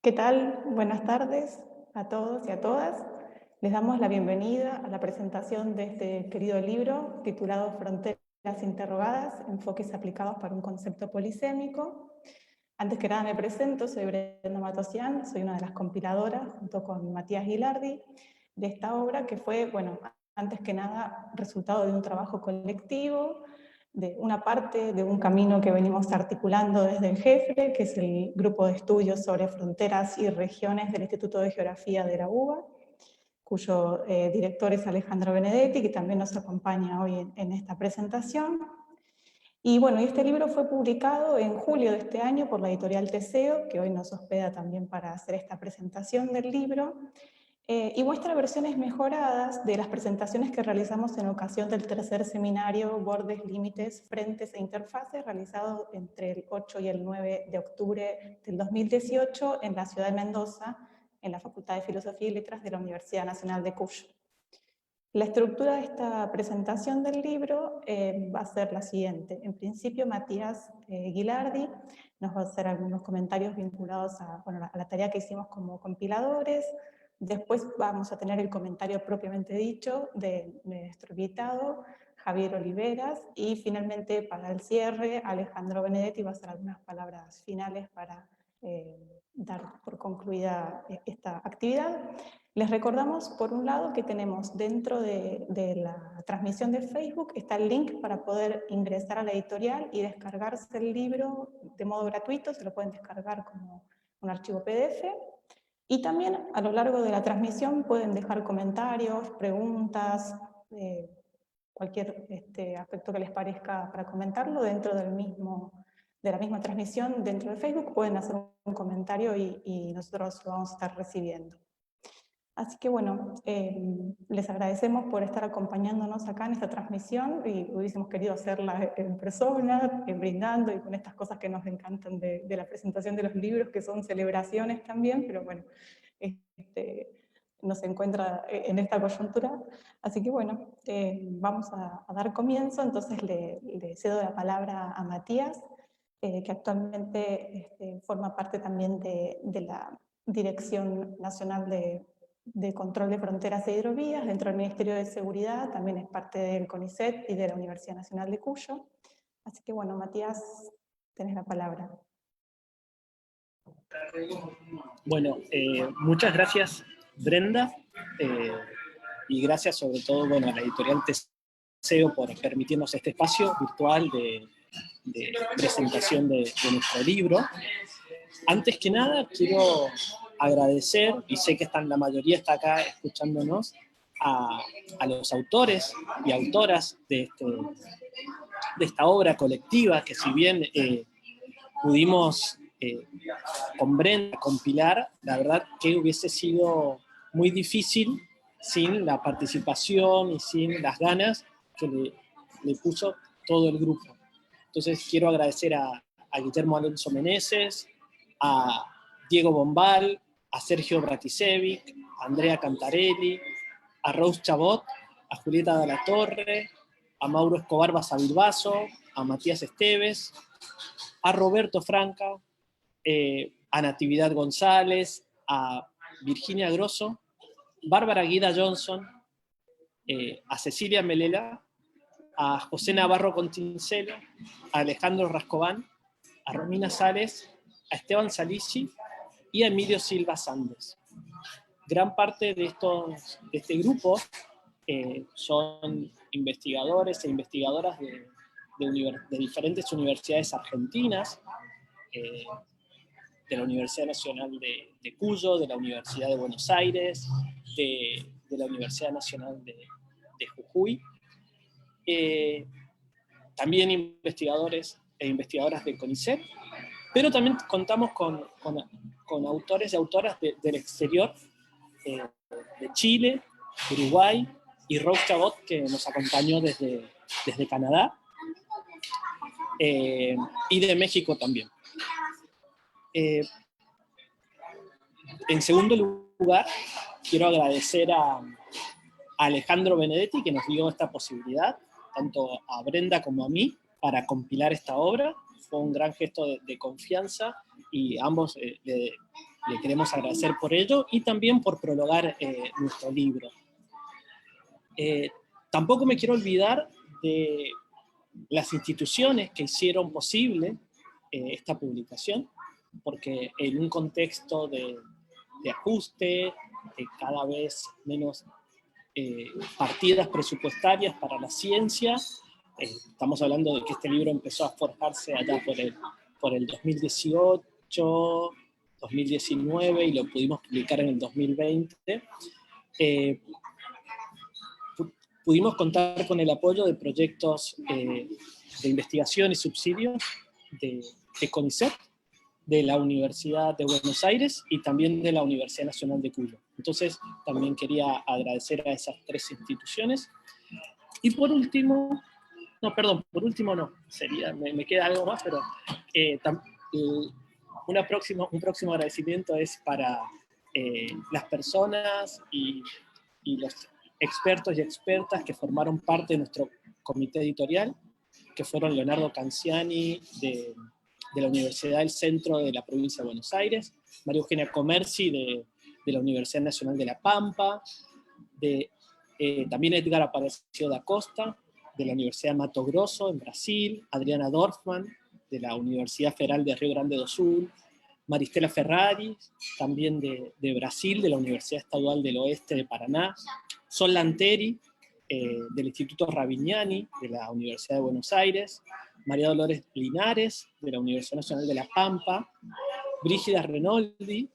¿Qué tal? Buenas tardes a todos y a todas. Les damos la bienvenida a la presentación de este querido libro titulado Fronteras interrogadas, enfoques aplicados para un concepto polisémico. Antes que nada me presento, soy Brenda Matosian, soy una de las compiladoras junto con Matías Gilardi de esta obra que fue, bueno, antes que nada resultado de un trabajo colectivo, de una parte de un camino que venimos articulando desde el GEFRE, que es el Grupo de Estudios sobre Fronteras y Regiones del Instituto de Geografía de la UBA, cuyo director es Alejandro Benedetti, que también nos acompaña hoy en esta presentación. Y bueno, este libro fue publicado en julio de este año por la editorial Teseo, que hoy nos hospeda también para hacer esta presentación del libro, y muestra versiones mejoradas de las presentaciones que realizamos en ocasión del tercer seminario Bordes, Límites, Frentes e Interfaces, realizado entre el 8 y el 9 de octubre del 2018 en la ciudad de Mendoza, en la Facultad de Filosofía y Letras de la Universidad Nacional de Cuyo. La estructura de esta presentación del libro va a ser la siguiente. En principio, Matías Gilardi nos va a hacer algunos comentarios vinculados a, bueno, a la tarea que hicimos como compiladores. Después vamos a tener el comentario propiamente dicho de nuestro invitado, Javier Oliveras. Y finalmente, para el cierre, Alejandro Benedetti va a hacer algunas palabras finales para dar por concluida esta actividad. Les recordamos, por un lado, que tenemos dentro de la transmisión de Facebook, está el link para poder ingresar a la editorial y descargarse el libro de modo gratuito, se lo pueden descargar como un archivo PDF. Y también a lo largo de la transmisión pueden dejar comentarios, preguntas, cualquier aspecto que les parezca para comentarlo dentro de la misma transmisión dentro de Facebook, pueden hacer un comentario y nosotros lo vamos a estar recibiendo. Así que bueno, les agradecemos por estar acompañándonos acá en esta transmisión y hubiésemos querido hacerla en persona, brindando y con estas cosas que nos encantan de la presentación de los libros, que son celebraciones también, pero bueno, nos encuentra en esta coyuntura. Así que bueno, vamos a dar comienzo, entonces le cedo la palabra a Matías, que actualmente forma parte también de la Dirección Nacional de Control de Fronteras e Hidrovías dentro del Ministerio de Seguridad, también es parte del CONICET y de la Universidad Nacional de Cuyo. Así que bueno, Matías, tenés la palabra. Bueno, muchas gracias, Brenda, y gracias sobre todo, bueno, a la editorial Teseo por permitirnos este espacio virtual de presentación de nuestro libro. Antes que nada, quiero agradecer, y sé que la mayoría está acá escuchándonos, a los autores y autoras de esta obra colectiva, que si bien pudimos con Brenda compilar, la verdad que hubiese sido muy difícil sin la participación y sin las ganas que le puso todo el grupo. Entonces quiero agradecer a Guillermo Alonso Meneses, a Diego Bombal, a Sergio Bratisevic, a Andrea Cantarelli, a Rose Chabot, a Julieta de la Torre, a Mauro Escobar Basavilbaso, a Matías Esteves, a Roberto Franca, a Natividad González, a Virginia Grosso, Bárbara Guida Johnson, a Cecilia Melela, a José Navarro Contincelo, a Alejandro Rascobán, a Romina Sales, a Esteban Salisi y a Emilio Silva Sandes. Gran parte de este grupo son investigadores e investigadoras de diferentes universidades argentinas, de la Universidad Nacional de Cuyo, de la Universidad de Buenos Aires, de la Universidad Nacional de Jujuy. También investigadores e investigadoras del CONICET, pero también contamos con autores y autoras del exterior, de Chile, Uruguay, y Rose Chabot, que nos acompañó desde Canadá, y de México también. En segundo lugar, quiero agradecer a Alejandro Benedetti, que nos dio esta posibilidad, tanto a Brenda como a mí, para compilar esta obra. Fue un gran gesto de confianza y ambos le le queremos agradecer por ello y también por prologar nuestro libro. Tampoco me quiero olvidar de las instituciones que hicieron posible esta publicación, porque en un contexto de ajuste, de cada vez menos partidas presupuestarias para la ciencia, estamos hablando de que este libro empezó a forjarse allá por el 2018, 2019 y lo pudimos publicar en el 2020, pudimos contar con el apoyo de proyectos de investigación y subsidios de CONICET, de la Universidad de Buenos Aires y también de la Universidad Nacional de Cuyo. Entonces, también quería agradecer a esas tres instituciones. Y por último, me queda algo más, pero un próximo agradecimiento es para las personas y los expertos y expertas que formaron parte de nuestro comité editorial, que fueron Leonardo Canciani de la Universidad del Centro de la Provincia de Buenos Aires, María Eugenia Comerci de la Universidad Nacional de La Pampa, también Edgar Aparecido da Costa, de la Universidad Mato Grosso en Brasil, Adriana Dorfman, de la Universidad Federal de Rio Grande do Sul, Maristela Ferrari, también de Brasil, de la Universidad Estadual del Oeste de Paraná, Sol Lanteri, del Instituto Ravignani, de la Universidad de Buenos Aires, María Dolores Linares, de la Universidad Nacional de La Pampa, Brígida Renoldi,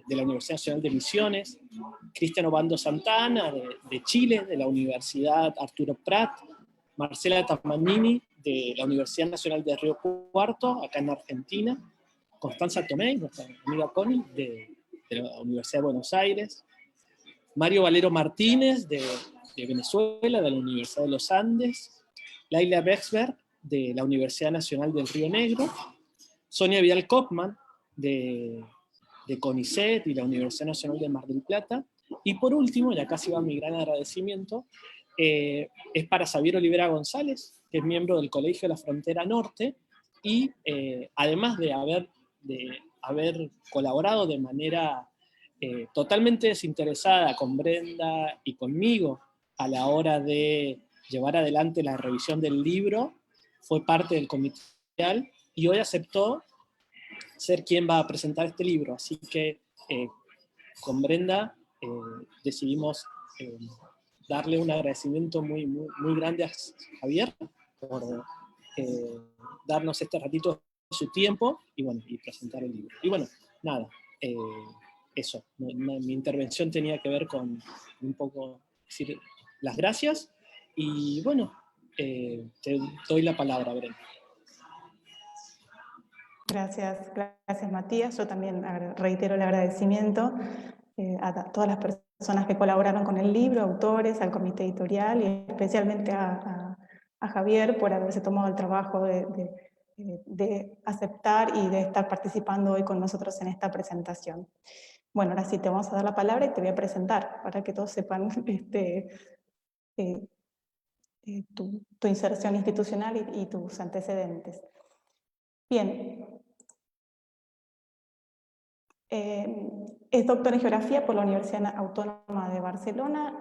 de la Universidad Nacional de Misiones, Cristian Obando Santana, de Chile, de la Universidad Arturo Prat, Marcela Tamanini, de la Universidad Nacional de Río Cuarto, acá en Argentina, Constanza Tomé, nuestra amiga Connie, de la Universidad de Buenos Aires, Mario Valero Martínez, de Venezuela, de la Universidad de los Andes, Laila Bexberg, de la Universidad Nacional del Río Negro, Sonia Vidal Kopman, de CONICET y la Universidad Nacional de Mar del Plata, y por último, ya casi va mi gran agradecimiento, es para Xavier Olivera González, que es miembro del Colegio de la Frontera Norte, y además de haber colaborado de manera totalmente desinteresada con Brenda y conmigo a la hora de llevar adelante la revisión del libro, fue parte del comité y hoy aceptó ser quien va a presentar este libro. Así que con Brenda decidimos darle un agradecimiento muy, muy, muy grande a Javier por darnos este ratito de su tiempo y presentar el libro. Y bueno, nada, eso. Mi intervención tenía que ver con un poco decir las gracias y bueno, te doy la palabra, Brenda. Gracias Matías. Yo también reitero el agradecimiento a todas las personas que colaboraron con el libro, autores, al comité editorial y especialmente a Javier por haberse tomado el trabajo de aceptar y de estar participando hoy con nosotros en esta presentación. Bueno, ahora sí te vamos a dar la palabra y te voy a presentar para que todos sepan tu inserción institucional y tus antecedentes. Bien. Es doctor en Geografía por la Universidad Autónoma de Barcelona,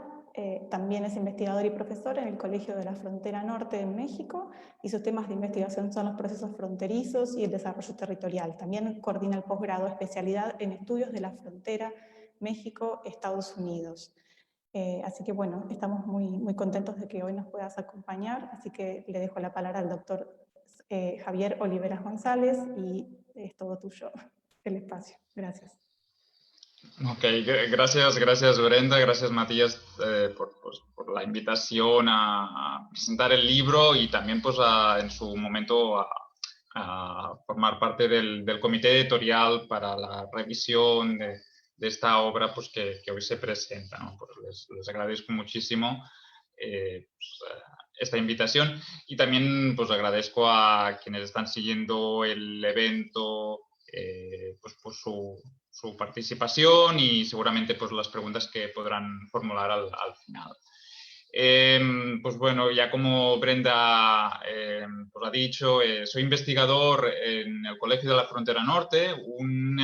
también es investigador y profesor en el Colegio de la Frontera Norte de México y sus temas de investigación son los procesos fronterizos y el desarrollo territorial. También coordina el posgrado especialidad en estudios de la frontera México-Estados Unidos. Así que bueno, estamos muy, muy contentos de que hoy nos puedas acompañar, así que le dejo la palabra al doctor Javier Oliveras González y es todo tuyo el espacio. Gracias. Ok, gracias Brenda, gracias Matías por la invitación a presentar el libro y también pues en su momento a formar parte del comité editorial para la revisión de esta obra pues, que hoy se presenta, ¿no? Pues les agradezco muchísimo esta invitación y también pues agradezco a quienes están siguiendo el evento pues por su participación y seguramente pues las preguntas que podrán formular al final. Pues bueno, ya como Brenda pues ha dicho, soy investigador en el Colegio de la Frontera Norte, un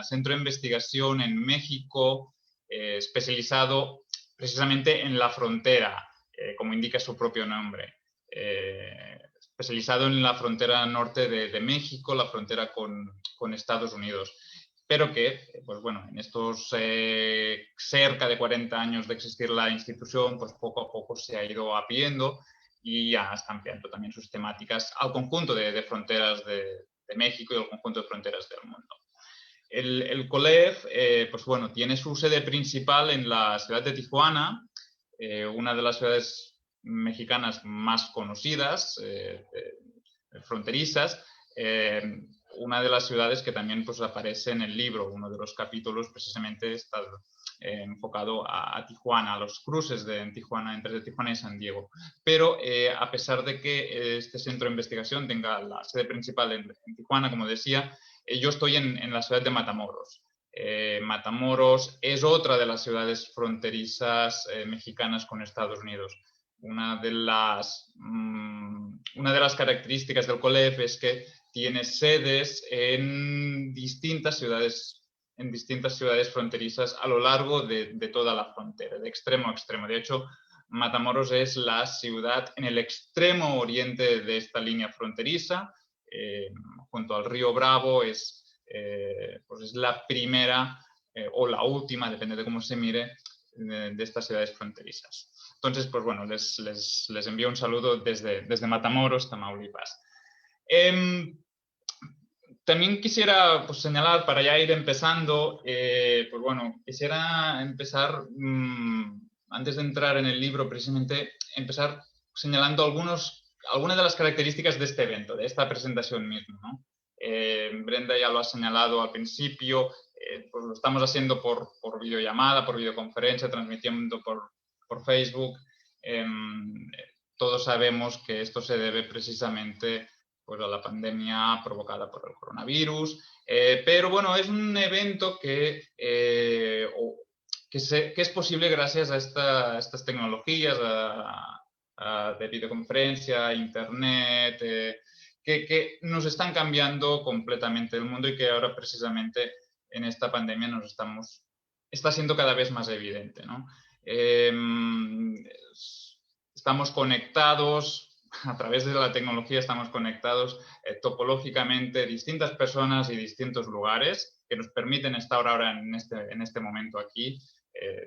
centro de investigación en México especializado precisamente en la frontera, como indica su propio nombre. Especializado en la frontera norte de México, la frontera con Estados Unidos. Pero que, pues bueno, en estos cerca de 40 años de existir la institución, pues poco a poco se ha ido abriendo y ya están ampliando también sus temáticas al conjunto de fronteras de México y al conjunto de fronteras del mundo. El COLEF, pues bueno, tiene su sede principal en la ciudad de Tijuana, una de las ciudades mexicanas más conocidas, fronterizas, una de las ciudades que también pues, aparece en el libro. Uno de los capítulos precisamente está enfocado a Tijuana, a los cruces en Tijuana, entre Tijuana y San Diego. Pero a pesar de que este centro de investigación tenga la sede principal en Tijuana, como decía, yo estoy en la ciudad de Matamoros. Matamoros es otra de las ciudades fronterizas mexicanas con Estados Unidos. Una de las características del COLEF es que tiene sedes en distintas ciudades fronterizas a lo largo de toda la frontera, de extremo a extremo. De hecho, Matamoros es la ciudad en el extremo oriente de esta línea fronteriza, junto al río Bravo, pues es la primera o la última, depende de cómo se mire, de estas ciudades fronterizas. Entonces, pues bueno, les envío un saludo desde Matamoros, Tamaulipas. También quisiera pues, señalar, para ya ir empezando, pues bueno, quisiera empezar, antes de entrar en el libro, precisamente, empezar señalando algunas de las características de este evento, de esta presentación misma, ¿no? Brenda ya lo ha señalado al principio, pues lo estamos haciendo por videollamada, por videoconferencia, transmitiendo por Facebook. Todos sabemos que esto se debe precisamente pues, a la pandemia provocada por el coronavirus. Pero bueno, es un evento que es posible gracias a estas tecnologías de videoconferencia, internet, que nos están cambiando completamente el mundo y que ahora precisamente en esta pandemia está siendo cada vez más evidente, ¿no? Estamos conectados, a través de la tecnología estamos conectados topológicamente distintas personas y distintos lugares que nos permiten estar ahora en este momento aquí.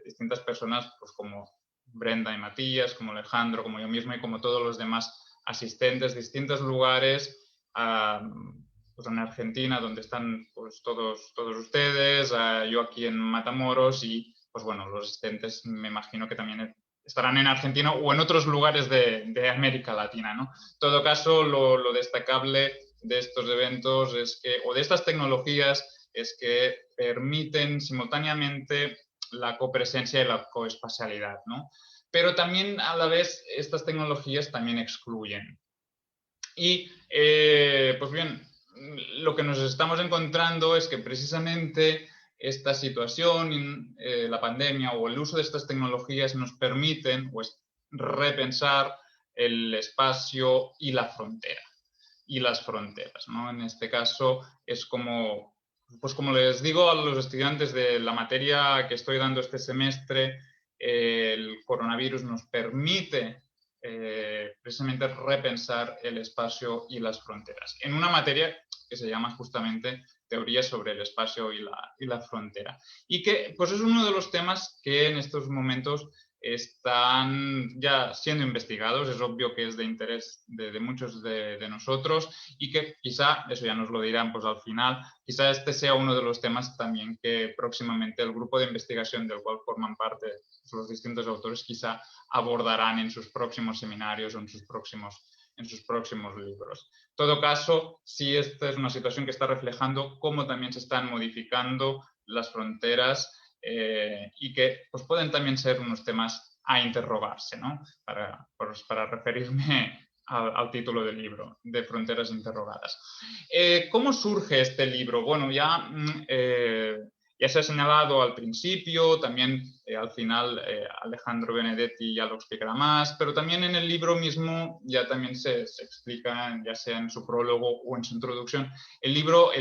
Distintas personas pues como Brenda y Matías, como Alejandro, como yo mismo y como todos los demás asistentes, distintos lugares, pues en Argentina, donde están pues, todos ustedes, yo aquí en Matamoros y pues bueno, los asistentes me imagino que también estarán en Argentina o en otros lugares de América Latina, ¿no? En todo caso, lo destacable de estos eventos es que, o de estas tecnologías, es que permiten simultáneamente la copresencia y la coespacialidad, ¿no? Pero también, a la vez, estas tecnologías también excluyen. Y, pues bien, lo que nos estamos encontrando es que precisamente esta situación, la pandemia o el uso de estas tecnologías nos permiten pues, repensar el espacio y la frontera y las fronteras, ¿no? En este caso es como, pues como les digo a los estudiantes de la materia que estoy dando este semestre, el coronavirus nos permite precisamente repensar el espacio y las fronteras en una materia que se llama justamente teoría sobre el espacio y la frontera. Y que pues es uno de los temas que en estos momentos están ya siendo investigados, es obvio que es de interés de muchos de nosotros y que quizá, eso ya nos lo dirán pues al final, quizá este sea uno de los temas también que próximamente el grupo de investigación del cual forman parte los distintos autores quizá abordarán en sus próximos seminarios o en sus próximos libros. En todo caso, sí, esta es una situación que está reflejando cómo también se están modificando las fronteras y que pues, pueden también ser unos temas a interrogarse, ¿no? Para referirme al título del libro, de Fronteras Interrogadas. ¿Cómo surge este libro? Bueno, ya Ya se ha señalado al principio, también al final Alejandro Benedetti ya lo explicará más, pero también en el libro mismo ya también se explica, ya sea en su prólogo o en su introducción. El libro,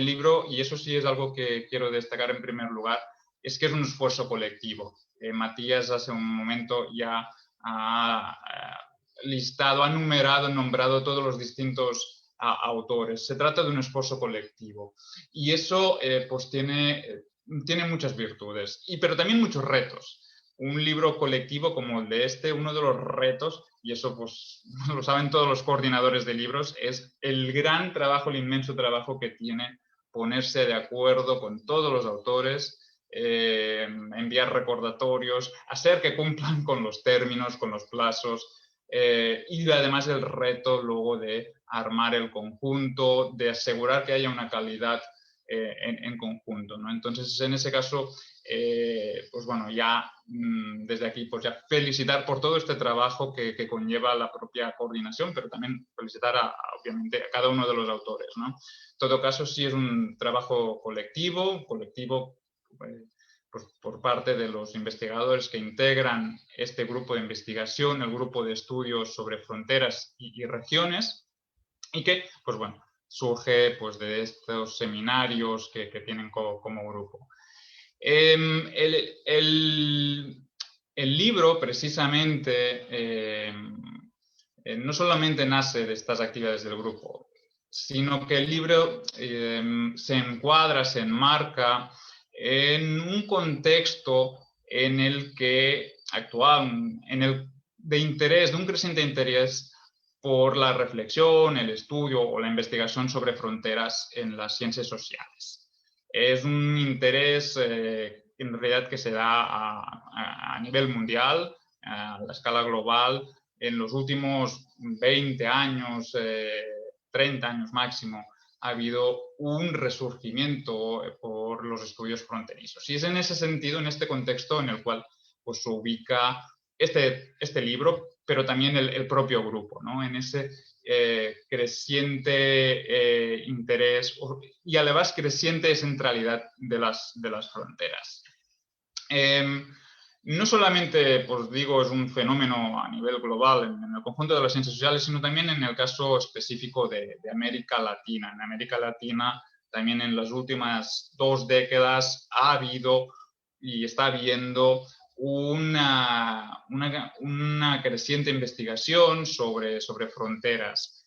y eso sí es algo que quiero destacar en primer lugar, es que es un esfuerzo colectivo. Matías hace un momento ya ha listado, ha numerado, nombrado todos los distintos autores. Se trata de un esfuerzo colectivo y eso pues tiene muchas virtudes, pero también muchos retos. Un libro colectivo como el de este, uno de los retos, y eso pues lo saben todos los coordinadores de libros, es el gran trabajo, el inmenso trabajo que tiene ponerse de acuerdo con todos los autores, enviar recordatorios, hacer que cumplan con los términos, con los plazos, y además el reto luego de armar el conjunto, de asegurar que haya una calidad en conjunto, ¿no? Entonces, en ese caso, pues bueno, ya desde aquí, pues ya felicitar por todo este trabajo que conlleva la propia coordinación, pero también felicitar obviamente a cada uno de los autores, ¿no? En todo caso, sí es un trabajo colectivo pues, por parte de los investigadores que integran este grupo de investigación, el grupo de estudios sobre fronteras y regiones, y que, pues bueno, surge pues, de estos seminarios que tienen como grupo. El libro, precisamente, no solamente nace de estas actividades del grupo, sino que el libro se encuadra, se enmarca en un contexto en el que actual, de interés, de un creciente interés por la reflexión, el estudio o la investigación sobre fronteras en las ciencias sociales. Es un interés en realidad que se da a nivel mundial, a la escala global. En los últimos 20 años, 30 años máximo, ha habido un resurgimiento por los estudios fronterizos. Y es en ese sentido, en este contexto, en el cual pues, se ubica este libro, pero también el propio grupo, ¿no? En ese creciente interés y además creciente centralidad de las fronteras. No solamente, pues digo, es un fenómeno a nivel global en el conjunto de las ciencias sociales, sino también en el caso específico de América Latina. En América Latina, también en las últimas 2 décadas, ha habido y está habiendo una creciente investigación sobre fronteras.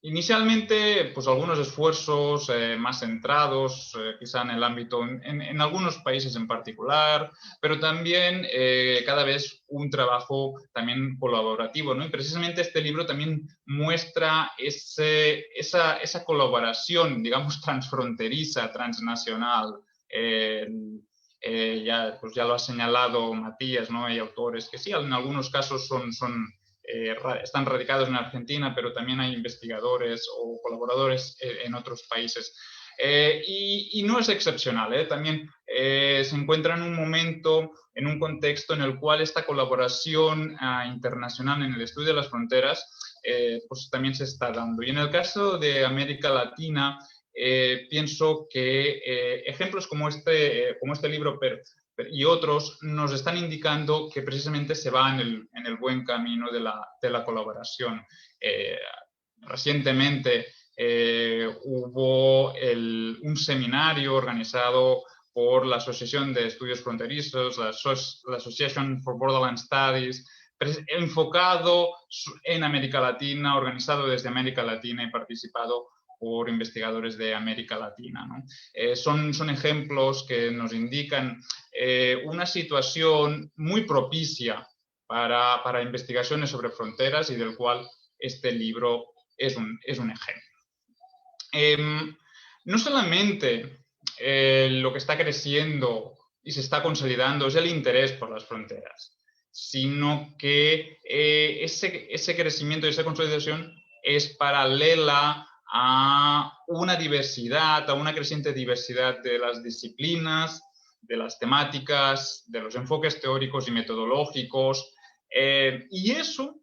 Inicialmente, pues algunos esfuerzos más centrados, quizá en el ámbito, en algunos países en particular, pero también cada vez un trabajo también colaborativo, ¿no? Y precisamente este libro también muestra esa colaboración, digamos, transfronteriza, transnacional. Pues ya lo ha señalado Matías, ¿no? Hay autores que sí, en algunos casos están radicados en Argentina, pero también hay investigadores o colaboradores en otros países. Y no es excepcional, también se encuentra en un momento, en un contexto en el cual esta colaboración internacional en el estudio de las fronteras pues también se está dando. Y en el caso de América Latina, pienso que ejemplos como este libro y otros nos están indicando que precisamente se va en el buen camino de la colaboración. Recientemente hubo un seminario organizado por la Asociación de Estudios Fronterizos, la Association for Borderland Studies, enfocado en América Latina, organizado desde América Latina y participado por investigadores de América Latina, ¿no? Son ejemplos que nos indican una situación muy propicia para investigaciones sobre fronteras y del cual este libro es un ejemplo. No solamente lo que está creciendo y se está consolidando es el interés por las fronteras, sino que ese crecimiento y esa consolidación es paralela a una diversidad, a una creciente diversidad de las disciplinas, de las temáticas, de los enfoques teóricos y metodológicos, y eso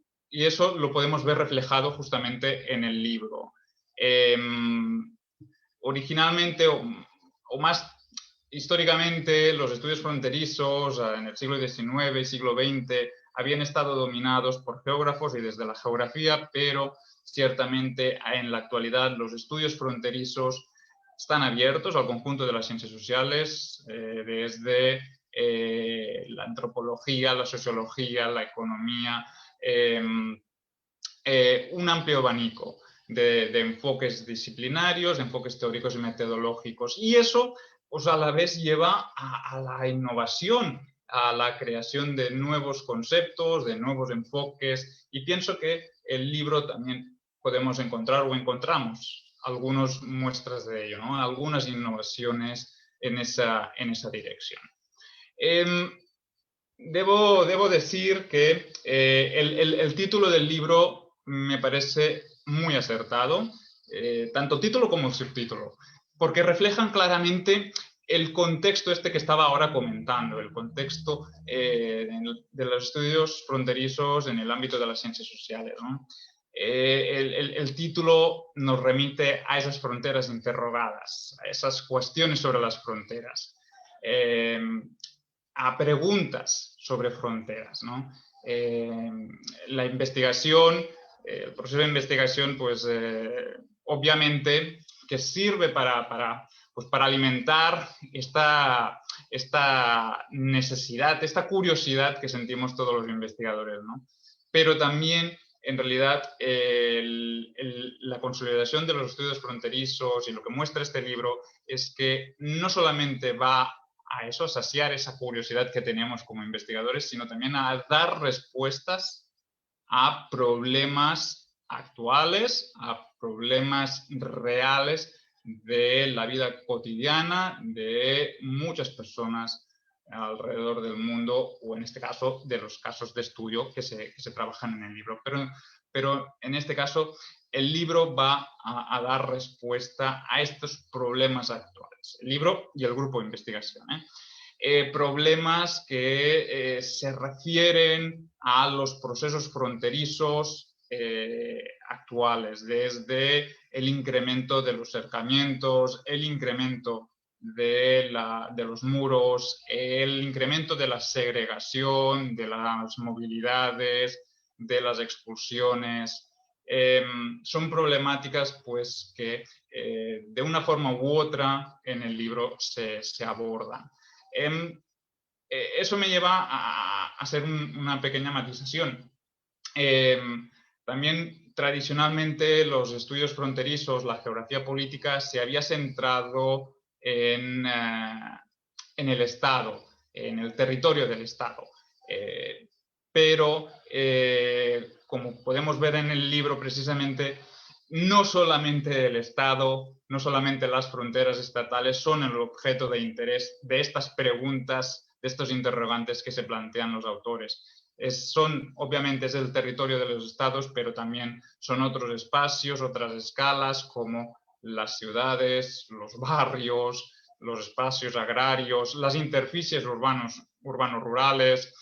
lo podemos ver reflejado justamente en el libro. originalmente o más históricamente los estudios fronterizos en el siglo XIX y siglo XX habían estado dominados por geógrafos y desde la geografía, pero ciertamente en la actualidad los estudios fronterizos están abiertos al conjunto de las ciencias sociales, desde la antropología, la sociología, la economía, un amplio abanico de enfoques disciplinarios, de enfoques teóricos y metodológicos. Y eso, pues a la vez lleva a la innovación, a la creación de nuevos conceptos, de nuevos enfoques. Y pienso que el libro también podemos encontrar o encontramos algunas muestras de ello, ¿no? Algunas innovaciones en esa dirección. Debo decir que el título del libro me parece muy acertado, tanto título como subtítulo, porque reflejan claramente el contexto este que estaba ahora comentando, el contexto de los estudios fronterizos en el ámbito de las ciencias sociales, ¿no? El título nos remite a esas fronteras interrogadas, a esas cuestiones sobre las fronteras. A preguntas sobre fronteras, ¿no? La investigación, el proceso de investigación, pues obviamente que sirve para alimentar esta necesidad, esta curiosidad que sentimos todos los investigadores, ¿no? Pero también, en realidad, la consolidación de los estudios fronterizos y lo que muestra este libro es que no solamente va a eso, a saciar esa curiosidad que tenemos como investigadores, sino también a dar respuestas a problemas actuales, a problemas reales de la vida cotidiana de muchas personas alrededor del mundo, o en este caso de los casos de estudio que se trabajan en el libro. Pero en este caso el libro va a dar respuesta a estos problemas actuales. El libro y el grupo de investigación. Problemas que se refieren a los procesos fronterizos actuales, desde el incremento de los cercamientos, el incremento de los muros, el incremento de la segregación, de las movilidades, de las expulsiones. Son problemáticas pues, que de una forma u otra en el libro se abordan. Eso me lleva a hacer una pequeña matización. También tradicionalmente los estudios fronterizos, la geografía política, se había centrado en el Estado, en el territorio del Estado. Pero, como podemos ver en el libro precisamente, no solamente el Estado, no solamente las fronteras estatales son el objeto de interés de estas preguntas, de estos interrogantes que se plantean los autores. Obviamente es el territorio de los estados, pero también son otros espacios, otras escalas, como las ciudades, los barrios, los espacios agrarios, las interfaces urbano-rurales,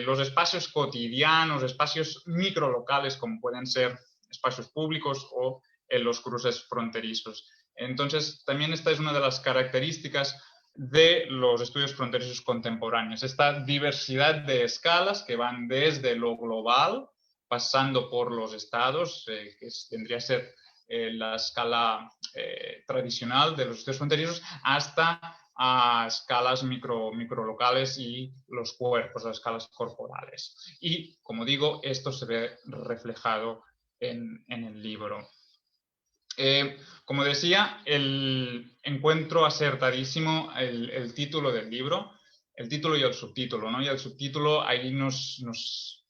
los espacios cotidianos, espacios microlocales, como pueden ser espacios públicos o en los cruces fronterizos. Entonces, también esta es una de las características de los estudios fronterizos contemporáneos, esta diversidad de escalas que van desde lo global, pasando por los estados, que tendría que ser la escala tradicional de los estudios fronterizos, hasta a escalas microlocales y los cuerpos, a escalas corporales. Y, como digo, esto se ve reflejado en el libro. Como decía, encuentro acertadísimo el título del libro, el título y el subtítulo, ¿no? Y el subtítulo ahí nos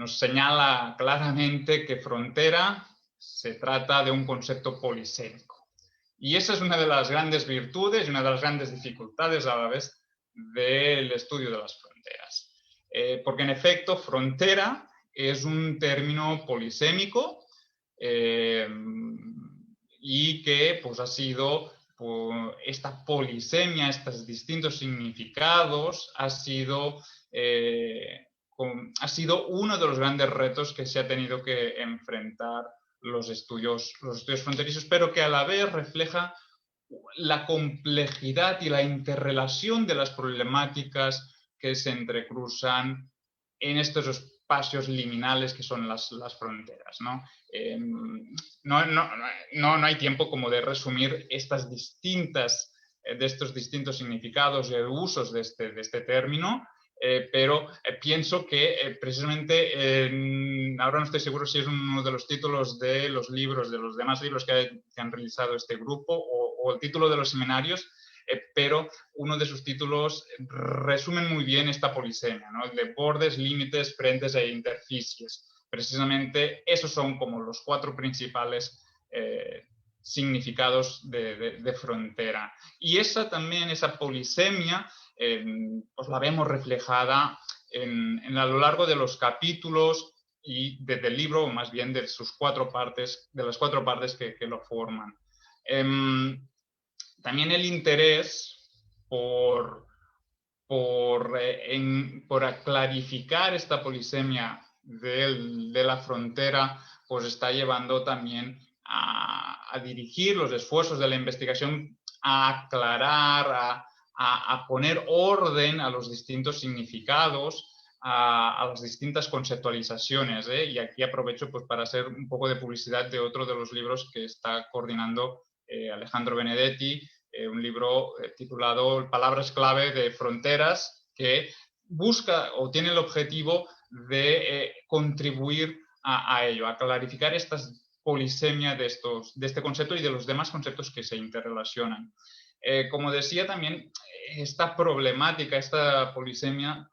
señala claramente que frontera se trata de un concepto polisémico. Y esa es una de las grandes virtudes y una de las grandes dificultades a la vez del estudio de las fronteras. Porque en efecto, frontera es un término polisémico y que pues, ha sido esta polisemia, estos distintos significados, ha sido uno de los grandes retos que se ha tenido que enfrentar los estudios fronterizos, pero que a la vez refleja la complejidad y la interrelación de las problemáticas que se entrecruzan en estos espacios liminales que son las fronteras, ¿no? No hay tiempo como de resumir estos distintos significados y usos de este término, pero pienso que precisamente, ahora no estoy seguro si es uno de los títulos de los libros, de los demás libros que han realizado este grupo, o el título de los seminarios, pero uno de sus títulos resumen muy bien esta polisemia, ¿no? De bordes, límites, frentes e interficies. Precisamente esos son como los 4 principales significados de frontera. Y esa polisemia, pues la vemos reflejada a lo largo de los capítulos y del libro, o más bien de sus 4 partes, de las 4 partes que lo forman. También el interés por clarificar esta polisemia de la frontera, pues está llevando también a dirigir los esfuerzos de la investigación a aclarar, a poner orden a los distintos significados, a las distintas conceptualizaciones, ¿eh? Y aquí aprovecho pues, para hacer un poco de publicidad de otro de los libros que está coordinando Alejandro Benedetti, un libro titulado Palabras clave de fronteras, que busca o tiene el objetivo de contribuir a ello, a clarificar esta polisemia de este concepto y de los demás conceptos que se interrelacionan. Como decía también, esta problemática, esta polisemia,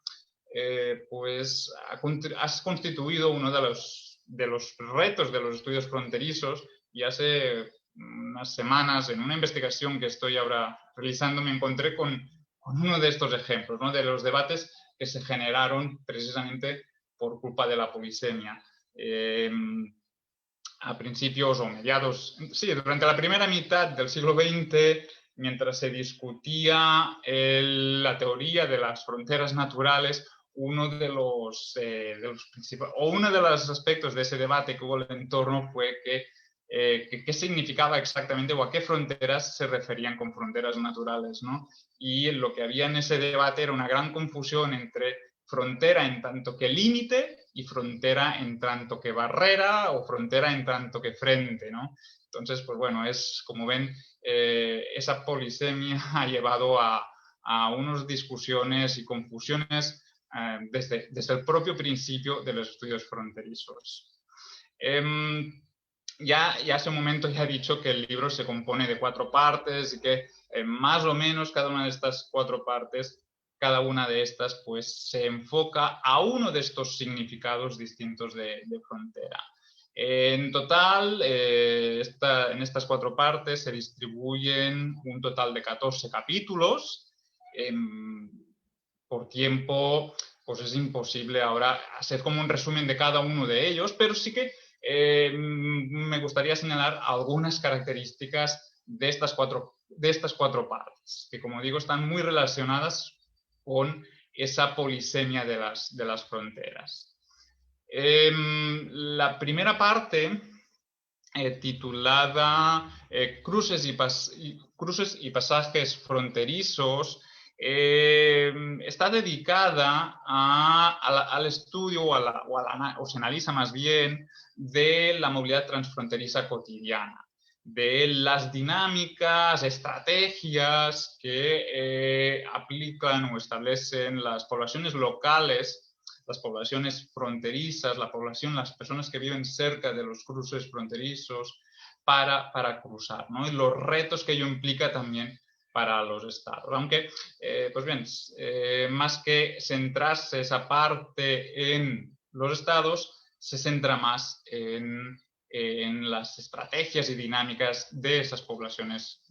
pues ha constituido uno de los retos de los estudios fronterizos, y hace unas semanas, en una investigación que estoy ahora realizando, me encontré con uno de estos ejemplos, ¿no? De los debates que se generaron precisamente por culpa de la polisemia. A principios o mediados, sí, durante la primera mitad del siglo XX, mientras se discutía la teoría de las fronteras naturales, uno de los principales, o uno de los aspectos de ese debate que hubo en el entorno fue qué significaba exactamente o a qué fronteras se referían con fronteras naturales, ¿no? Y lo que había en ese debate era una gran confusión entre frontera en tanto que límite y frontera en tanto que barrera o frontera en tanto que frente, ¿no? Entonces, pues bueno, como ven, esa polisemia ha llevado a unas discusiones y confusiones desde el propio principio de los estudios fronterizos. Ya hace un momento ya he dicho que el libro se compone de 4 partes y que más o menos cada una de estas 4 partes, cada una de estas pues se enfoca a uno de estos significados distintos de frontera. En total, en estas 4 partes se distribuyen un total de 14 capítulos. Por tiempo, pues es imposible ahora hacer como un resumen de cada uno de ellos, pero sí que me gustaría señalar algunas características de estas cuatro partes, que como digo están muy relacionadas con esa polisemia de las fronteras. La primera parte, titulada Cruces y pasajes fronterizos, está dedicada al estudio o se analiza más bien de la movilidad transfronteriza cotidiana, de las dinámicas, estrategias que aplican o establecen las poblaciones locales, las poblaciones fronterizas, las personas que viven cerca de los cruces fronterizos para cruzar, ¿no? Y los retos que ello implica también para los estados. Aunque, pues bien, más que centrarse esa parte en los estados, se centra más en las estrategias y dinámicas de esas poblaciones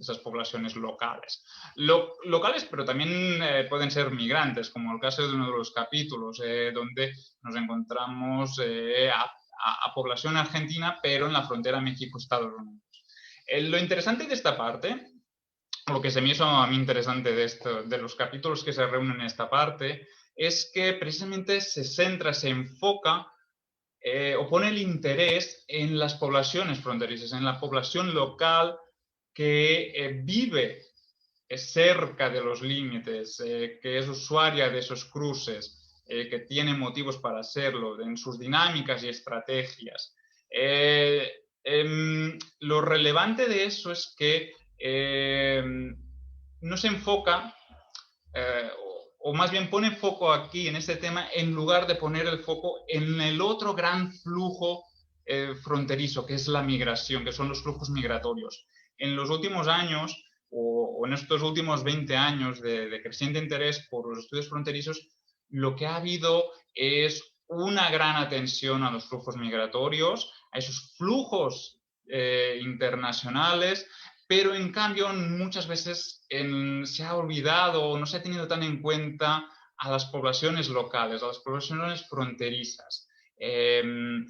locales. Locales, pero también pueden ser migrantes, como el caso de uno de los capítulos, donde nos encontramos a población argentina, pero en la frontera México-Estados Unidos. Lo interesante de esta parte, lo que se me hizo a mí interesante de los capítulos que se reúnen en esta parte, es que precisamente se enfoca o pone el interés en las poblaciones fronterizas, en la población local que vive cerca de los límites, que es usuaria de esos cruces, que tiene motivos para hacerlo, en sus dinámicas y estrategias. Lo relevante de eso es que no se enfoca, o más bien pone foco aquí en este tema, en lugar de poner el foco en el otro gran flujo fronterizo, que es la migración, que son los flujos migratorios. En los últimos años, o en estos últimos 20 años de creciente interés por los estudios fronterizos, lo que ha habido es una gran atención a los flujos migratorios, a esos flujos internacionales, pero en cambio muchas veces se ha olvidado o no se ha tenido tan en cuenta a las poblaciones locales, a las poblaciones fronterizas. En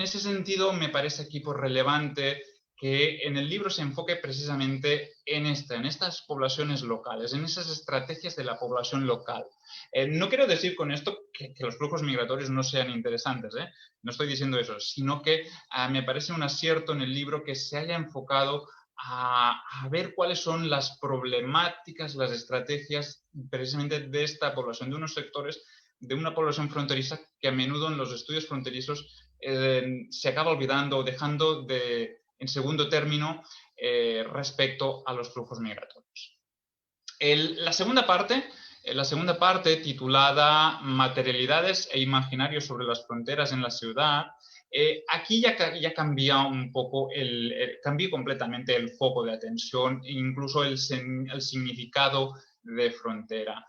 ese sentido, me parece aquí relevante que en el libro se enfoque precisamente en estas poblaciones locales, en esas estrategias de la población local. No quiero decir con esto que los flujos migratorios no sean interesantes, no estoy diciendo eso, sino que me parece un acierto en el libro que se haya enfocado a ver cuáles son las problemáticas, las estrategias precisamente de esta población, de unos sectores, de una población fronteriza que a menudo en los estudios fronterizos se acaba olvidando o dejando en segundo término respecto a los flujos migratorios. La segunda parte, titulada Materialidades e imaginarios sobre las fronteras en la ciudad, aquí ya cambia un poco, cambió completamente el foco de atención, incluso el significado de frontera.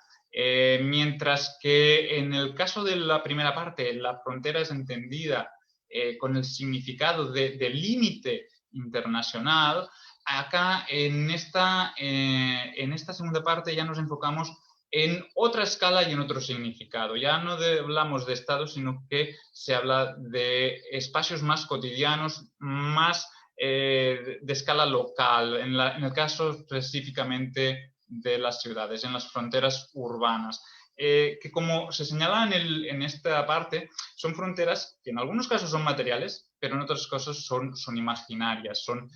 Mientras que en el caso de la primera parte, la frontera es entendida con el significado de límite internacional, acá en esta segunda parte ya nos enfocamos en otra escala y en otro significado. Ya no hablamos de Estado, sino que se habla de espacios más cotidianos, más de escala local, en el caso específicamente de las ciudades, en las fronteras urbanas. Que como se señala en esta parte, son fronteras que en algunos casos son materiales, pero en otros casos son imaginarias, son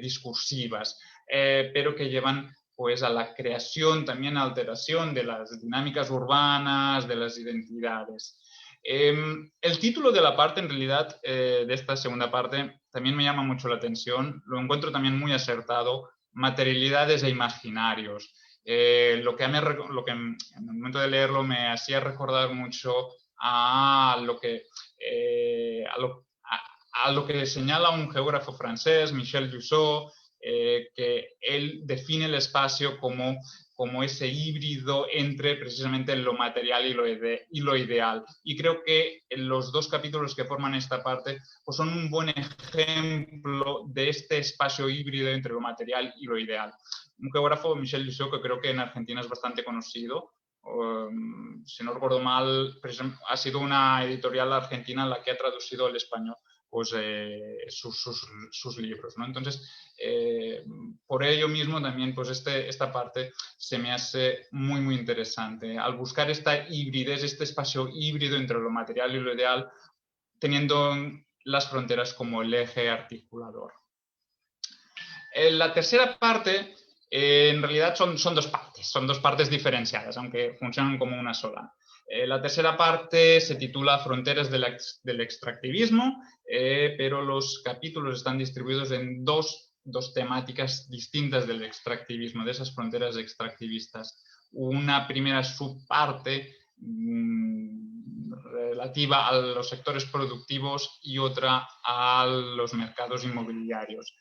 discursivas, pero que llevan pues a la creación, también a alteración de las dinámicas urbanas, de las identidades. El título de la parte, en realidad, de esta segunda parte, también me llama mucho la atención, lo encuentro también muy acertado, materialidades e imaginarios. Lo que en el momento de leerlo me hacía recordar mucho a lo que señala un geógrafo francés, Michel Dussault, que él define el espacio como ese híbrido entre precisamente lo material y lo ideal. Y creo que los dos capítulos que forman esta parte pues son un buen ejemplo de este espacio híbrido entre lo material y lo ideal. Un geógrafo, Michel Dussault, que creo que en Argentina es bastante conocido, si no recuerdo mal, ha sido una editorial argentina la que ha traducido al español pues, sus libros, ¿no? Entonces, por ello mismo también pues esta parte se me hace muy, muy interesante. Al buscar esta hibridez, este espacio híbrido entre lo material y lo ideal, teniendo las fronteras como el eje articulador. La tercera parte, en realidad son dos partes diferenciadas, aunque funcionan como una sola. La tercera parte se titula Fronteras del extractivismo, pero los capítulos están distribuidos en dos temáticas distintas del extractivismo, de esas fronteras extractivistas. Una primera subparte relativa a los sectores productivos y otra a los mercados inmobiliarios.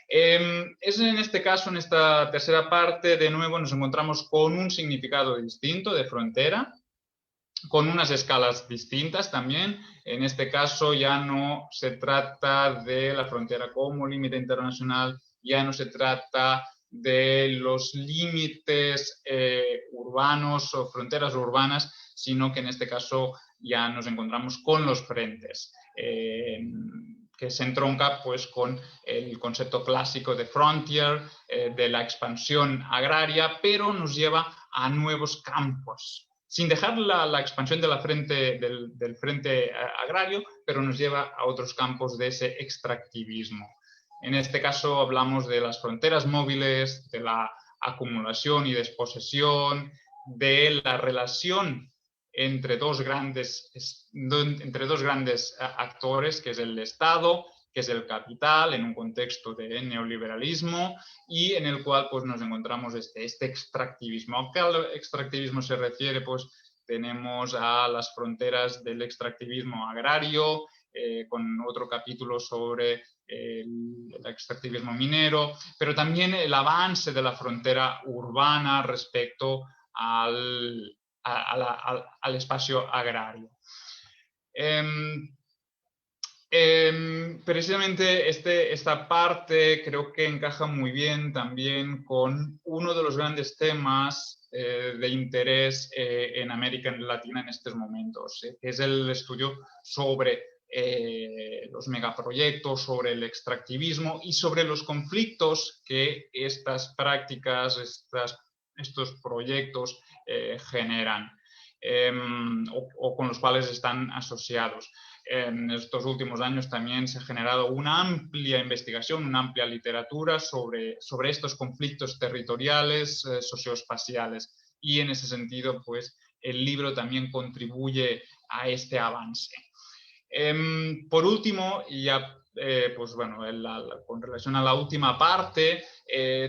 Es en este caso, en esta tercera parte, de nuevo nos encontramos con un significado distinto de frontera, con unas escalas distintas también. En este caso ya no se trata de la frontera como límite internacional, ya no se trata de los límites urbanos o fronteras urbanas, sino que en este caso ya nos encontramos con los frentes, que se entronca pues, con el concepto clásico de frontier, de la expansión agraria, pero nos lleva a nuevos campos sin dejar la expansión de del frente agrario, pero nos lleva a otros campos de ese extractivismo. En este caso hablamos de las fronteras móviles, de la acumulación y desposesión, de la relación entre dos grandes actores, que es el Estado, que es el capital, en un contexto de neoliberalismo, y en el cual pues, nos encontramos este extractivismo. Aunque al extractivismo se refiere, pues tenemos a las fronteras del extractivismo agrario, con otro capítulo sobre el extractivismo minero, pero también el avance de la frontera urbana respecto al espacio agrario. Precisamente esta parte creo que encaja muy bien también con uno de los grandes temas de interés en América Latina en estos momentos, que es el estudio sobre los megaproyectos, sobre el extractivismo y sobre los conflictos que estas prácticas, estos proyectos generan o con los cuales están asociados. En estos últimos años también se ha generado una amplia investigación, una amplia literatura sobre estos conflictos territoriales, socioespaciales, y en ese sentido, pues, el libro también contribuye a este avance. Por último, y ya pues bueno, con relación a la última parte,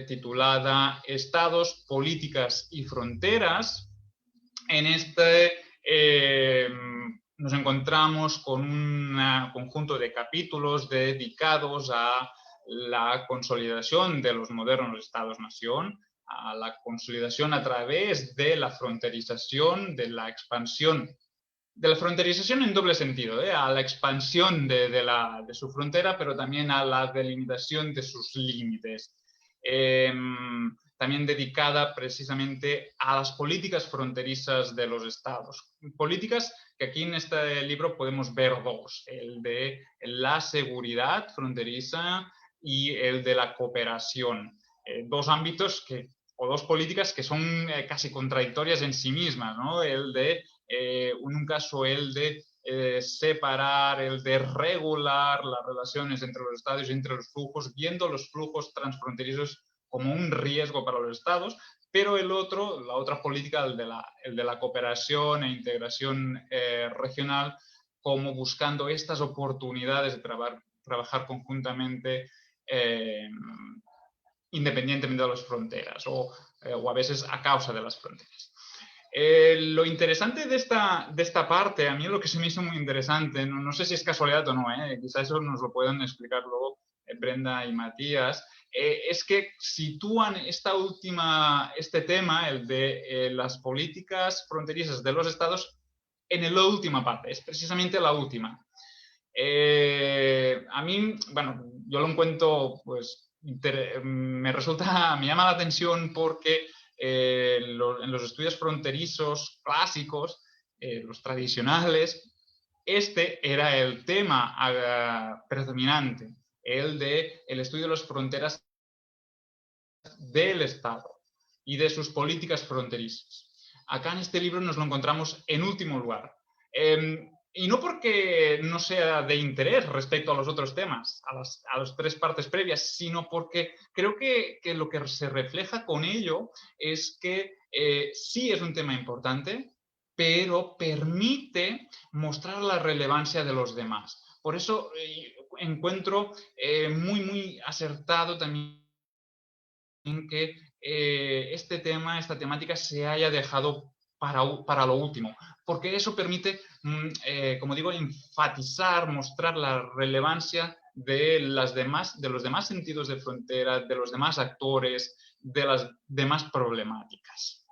titulada Estados, Políticas y Fronteras, en este nos encontramos con un conjunto de capítulos dedicados a la consolidación de los modernos Estados-nación, a la consolidación a través de la fronterización, de la expansión, de la fronterización en doble sentido, a la expansión de su frontera, pero también a la delimitación de sus límites. También dedicada precisamente a las políticas fronterizas de los estados. Políticas que aquí en este libro podemos ver dos, el de la seguridad fronteriza y el de la cooperación. Dos ámbitos o dos políticas que son casi contradictorias en sí mismas, ¿no? El de, en un caso, el de separar, el de regular las relaciones entre los estados y entre los flujos, viendo los flujos transfronterizos como un riesgo para los estados, pero la otra política, el de la cooperación e integración regional, como buscando estas oportunidades de trabajar conjuntamente independientemente de las fronteras o a veces a causa de las fronteras. Lo interesante de esta parte, a mí lo que se me hizo muy interesante, no sé si es casualidad o no, quizá eso nos lo puedan explicar luego Brenda y Matías, es que sitúan este tema, el de las políticas fronterizas de los estados, en la última parte, es precisamente la última. A mí, bueno, yo lo encuentro, pues, me llama la atención porque en los estudios fronterizos clásicos, los tradicionales, este era el tema predominante, el estudio de las fronteras del Estado y de sus políticas fronterizas. Acá en este libro nos lo encontramos en último lugar. Y no porque no sea de interés respecto a los otros temas, a las tres partes previas, sino porque creo que lo que se refleja con ello es que sí es un tema importante, pero permite mostrar la relevancia de los demás. Por eso encuentro muy, muy acertado también que esta temática se haya dejado para lo último, porque eso permite, como digo, enfatizar, mostrar la relevancia de los demás sentidos de frontera, de los demás actores, de las demás problemáticas.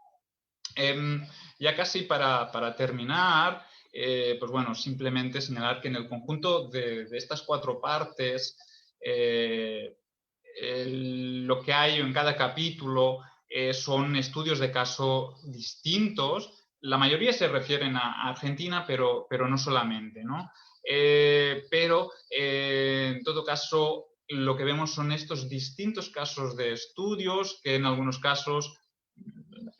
Ya casi para terminar, pues bueno, simplemente señalar que en el conjunto de estas cuatro partes, lo que hay en cada capítulo son estudios de caso distintos. La mayoría se refieren a Argentina, pero no solamente, ¿no? Pero en todo caso, lo que vemos son estos distintos casos de estudios que en algunos casos,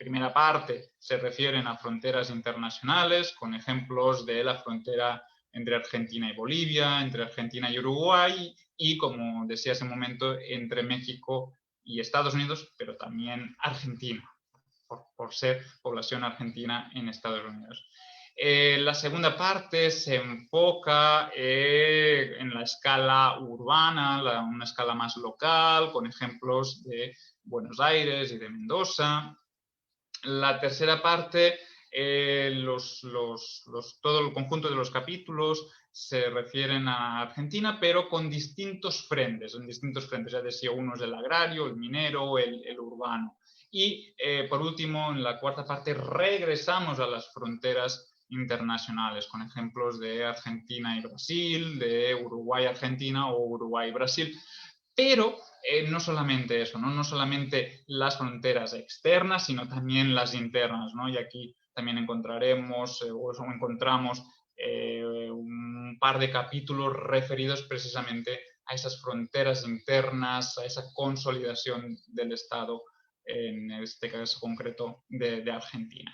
primera parte se refieren a fronteras internacionales, con ejemplos de la frontera entre Argentina y Bolivia, entre Argentina y Uruguay, y, como decía hace un momento, entre México y Estados Unidos, pero también Argentina, por ser población argentina en Estados Unidos. La segunda parte se enfoca en la escala urbana, una escala más local, con ejemplos de Buenos Aires y de Mendoza. La tercera parte, todo el conjunto de los capítulos se refieren a Argentina, pero con distintos frentes, ya decía, uno es el agrario, el minero, el urbano. Y, por último, en la cuarta parte, regresamos a las fronteras internacionales, con ejemplos de Argentina y Brasil, de Uruguay-Argentina o Uruguay-Brasil. Pero no solamente eso, ¿no? No solamente las fronteras externas, sino también las internas, ¿no? Y aquí también encontramos un par de capítulos referidos precisamente a esas fronteras internas, a esa consolidación del Estado, en este caso concreto de Argentina.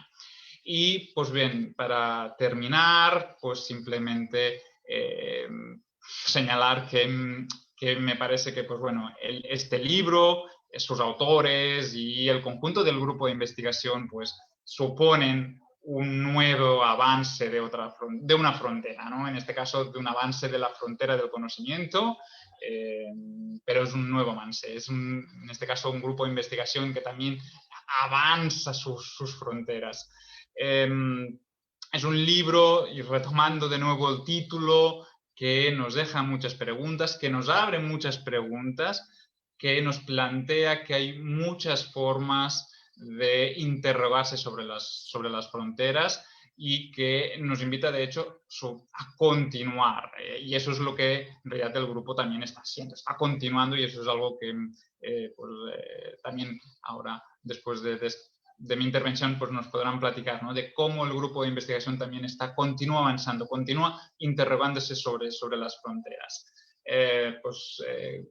Y, pues bien, para terminar, pues simplemente señalar que me parece que, pues bueno, este libro, sus autores y el conjunto del grupo de investigación, pues suponen un nuevo avance de una frontera, ¿no? En este caso, de un avance de la frontera del conocimiento, pero es un nuevo avance. Es, en este caso, un grupo de investigación que también avanza sus fronteras. Es un libro, y retomando de nuevo el título, que nos deja muchas preguntas, que nos abre muchas preguntas, que nos plantea que hay muchas formas de interrogarse sobre las fronteras y que nos invita, de hecho, a continuar. Y eso es lo que en realidad el grupo también está haciendo, está continuando, y eso es algo que también ahora, después de mi intervención, pues nos podrán platicar, ¿no? De cómo el grupo de investigación también continúa avanzando, continúa interrogándose sobre las fronteras.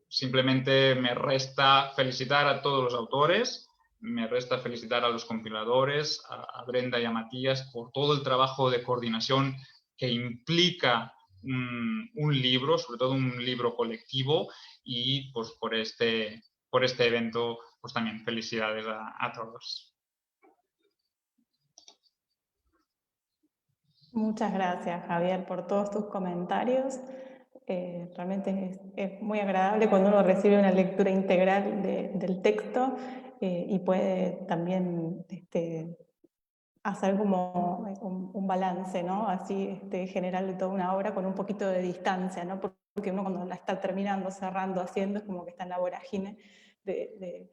Simplemente me resta felicitar a todos los autores, me resta felicitar a los compiladores, a Brenda y a Matías, por todo el trabajo de coordinación que implica un libro, sobre todo un libro colectivo, y pues por este evento, pues también felicidades a todos. Muchas gracias, Javier, por todos tus comentarios. Realmente es muy agradable cuando uno recibe una lectura integral del texto y puede también hacer como un balance, ¿no? Así general de toda una obra con un poquito de distancia, ¿no? Porque uno cuando la está terminando, cerrando, haciendo, es como que está en la vorágine de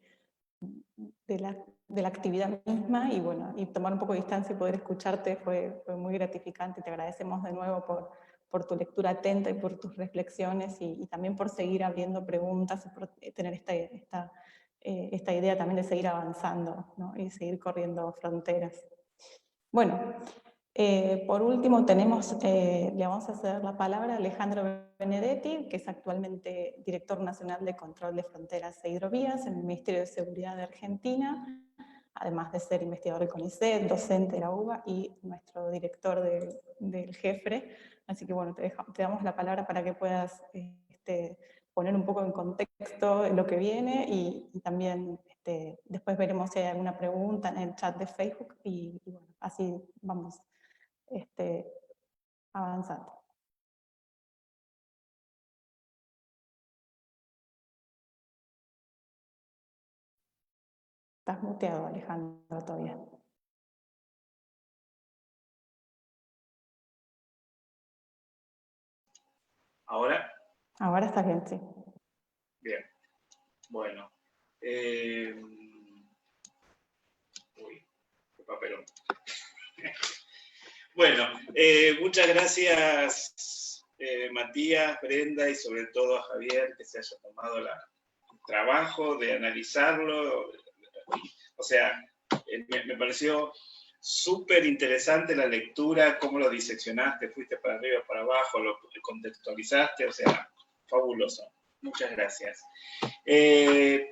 la actividad misma, y bueno, y tomar un poco de distancia y poder escucharte fue muy gratificante. Te agradecemos de nuevo por tu lectura atenta y por tus reflexiones, y también por seguir abriendo preguntas y por tener esta idea también de seguir avanzando, ¿no? Y seguir corriendo fronteras. Bueno, por último le vamos a ceder la palabra a Alejandro Benedetti, que es actualmente director nacional de Control de Fronteras e Hidrovías en el Ministerio de Seguridad de Argentina, además de ser investigador del CONICET, docente de la UBA y nuestro director del JEFRE. Así que bueno, te damos la palabra para que puedas poner un poco en contexto lo que viene, y también después veremos si hay alguna pregunta en el chat de Facebook, y bueno, así vamos avanzando. Estás muteado, Alejandro, todavía. ¿Ahora? Ahora estás bien, sí. Bien. Bueno. Uy, qué papelón. Bueno, muchas gracias, Matías, Brenda, y sobre todo a Javier, que se haya tomado el trabajo de analizarlo. O sea, me pareció súper interesante la lectura, cómo lo diseccionaste, fuiste para arriba, para abajo, lo contextualizaste, o sea, fabuloso. Muchas gracias.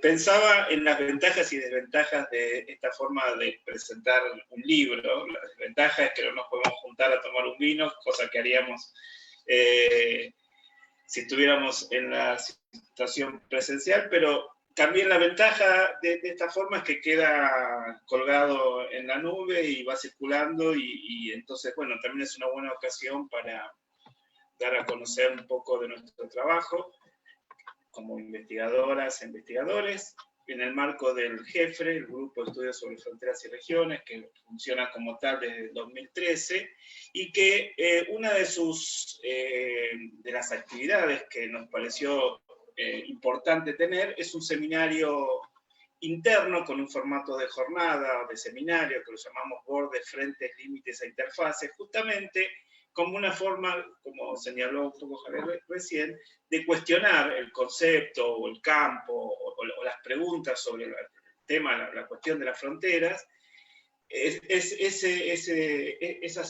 Pensaba en las ventajas y desventajas de esta forma de presentar un libro. La desventaja es que no nos podemos juntar a tomar un vino, cosa que haríamos si estuviéramos en la situación presencial, pero también la ventaja de esta forma es que queda colgado en la nube y va circulando, y entonces, bueno, también es una buena ocasión para dar a conocer un poco de nuestro trabajo como investigadoras e investigadores, en el marco del GEFRE, el Grupo de Estudios sobre Fronteras y Regiones, que funciona como tal desde el 2013, y que una de las actividades que nos pareció importante tener es un seminario interno con un formato de jornada o de seminario, que lo llamamos bordes, frentes, límites e interfaces, justamente como una forma, como señaló un poco Javier recién, de cuestionar el concepto o el campo o las preguntas sobre el tema, la cuestión de las fronteras. Esa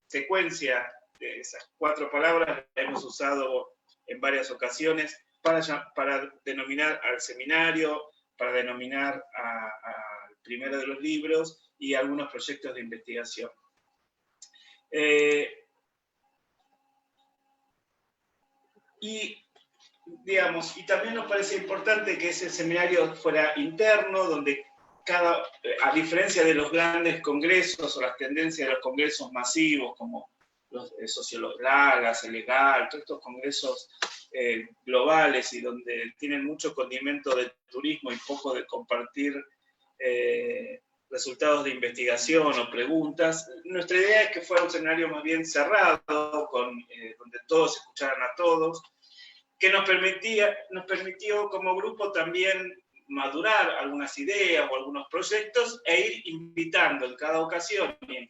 secuencia de esas 4 palabras la hemos usado en varias ocasiones para denominar al seminario, para denominar al primero de los libros y algunos proyectos de investigación. Y también nos parece importante que ese seminario fuera interno, donde a diferencia de los grandes congresos o las tendencias de los congresos masivos, como los sociología, el legal, todos estos congresos globales y donde tienen mucho condimento de turismo y poco de compartir resultados de investigación o preguntas, nuestra idea es que fuera un seminario más bien cerrado, donde todos escucharan a todos, que nos permitió como grupo también madurar algunas ideas o algunos proyectos e ir invitando en cada ocasión y en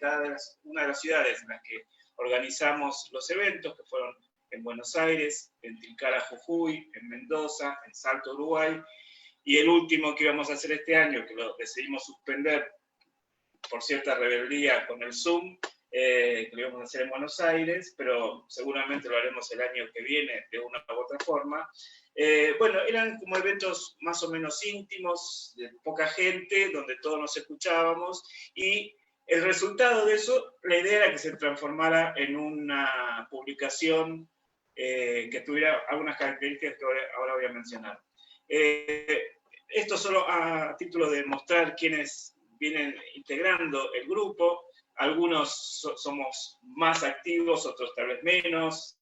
una de las ciudades en las que organizamos los eventos, que fueron en Buenos Aires, en Tilcara, Jujuy, en Mendoza, en Salto, Uruguay, y el último que íbamos a hacer este año, que lo decidimos suspender por cierta rebeldía con el Zoom, que lo íbamos a hacer en Buenos Aires, pero seguramente lo haremos el año que viene de una u otra forma. Bueno, eran como eventos más o menos íntimos, de poca gente, donde todos nos escuchábamos, y el resultado de eso, la idea era que se transformara en una publicación que tuviera algunas características que ahora voy a mencionar. Esto solo a título de mostrar quiénes vienen integrando el grupo. Algunos somos más activos, otros tal vez menos,